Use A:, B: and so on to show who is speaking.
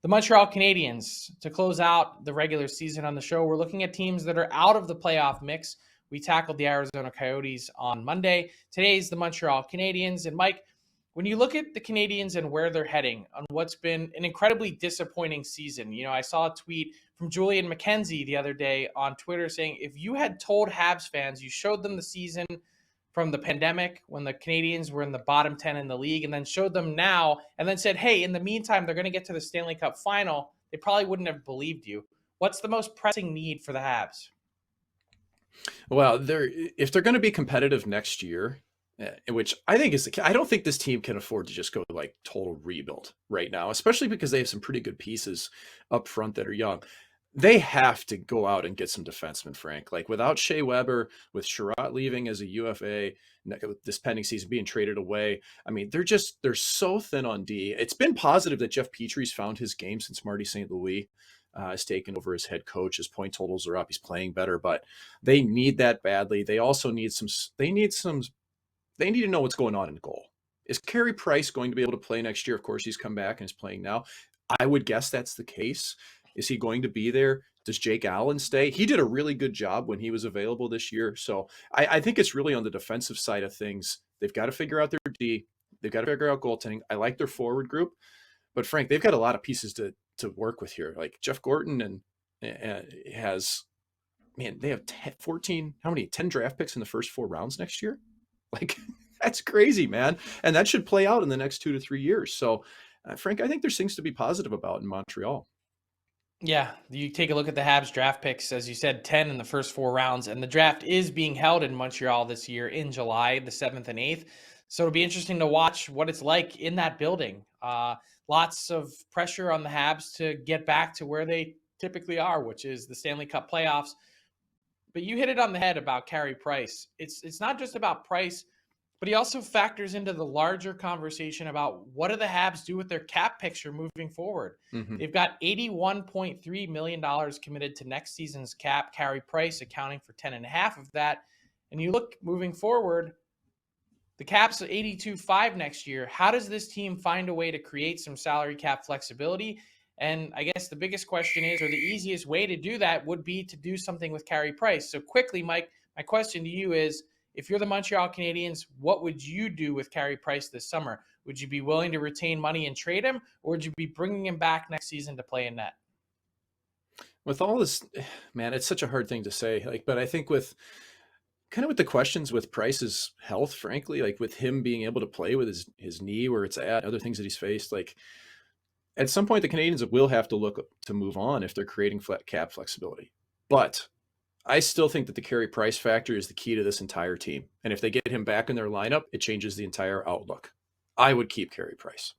A: The Montreal Canadiens, to close out the regular season on the show, we're looking at teams that are out of the playoff mix. We tackled the Arizona Coyotes on Monday. Today's the Montreal Canadiens. And Mike, when you look at the Canadiens and where they're heading on what's been an incredibly disappointing season, I saw a tweet from Julian McKenzie the other day on Twitter saying, if you had told Habs fans, you showed them the season from the pandemic when the Canadiens were in the bottom 10 in the league, and then showed them now and then said, hey, in the meantime, they're going to get to the Stanley Cup final, they probably wouldn't have believed you. What's the most pressing need for the Habs?
B: Well, if they're going to be competitive next year, which I think is I don't think this team can afford to just go like total rebuild right now, especially because they have some pretty good pieces up front that are young. They have to go out and get some defensemen, Frank. Like without Shea Weber, with Sherratt leaving as a UFA, this pending season being traded away. I mean, they're so thin on D. It's been positive that Jeff Petry's found his game since Marty St. Louis has taken over as head coach. His point totals are up. He's playing better, but they need that badly. They also need they need to know what's going on in goal. Is Carey Price going to be able to play next year? Of course, he's come back and is playing now. I would guess that's the case. Is he going to be there? Does Jake Allen stay? He did a really good job when he was available this year. So I think it's really on the defensive side of things. They've got to figure out their D. They've got to figure out goaltending. I like their forward group. But Frank, they've got a lot of pieces to work with here. Like Jeff Gorton has, man, they have 10 draft picks in the first 4 rounds next year. Like that's crazy, man. And that should play out in the next 2 to 3 years. So Frank, I think there's things to be positive about in Montreal.
A: Yeah, you take a look at the Habs draft picks, as you said, 10 in the first 4 rounds, and the draft is being held in Montreal this year in July, the 7th and 8th. So it'll be interesting to watch what it's like in that building. Lots of pressure on the Habs to get back to where they typically are, which is the Stanley Cup playoffs. But you hit it on the head about Carey Price. It's not just about Price, but he also factors into the larger conversation about what do the Habs do with their cap picture moving forward. Mm-hmm. They've got $81.3 million committed to next season's cap, Carey Price accounting for 10.5 of that. And you look moving forward, the cap's at 82.5 next year. How does this team find a way to create some salary cap flexibility? And I guess the biggest question is, or the easiest way to do that would be to do something with Carey Price. So quickly, Mike, my question to you is, if you're the Montreal Canadiens, what would you do with Carey Price this summer? Would you be willing to retain money and trade him, or would you be bringing him back next season to play in net?
B: With all this, man, it's such a hard thing to say. But I think with the questions with Price's health, frankly, like with him being able to play with his knee where it's at, other things that he's faced, like at some point the Canadiens will have to look to move on if they're creating cap flexibility. But I still think that the Carey Price factor is the key to this entire team. And if they get him back in their lineup, it changes the entire outlook. I would keep Carey Price.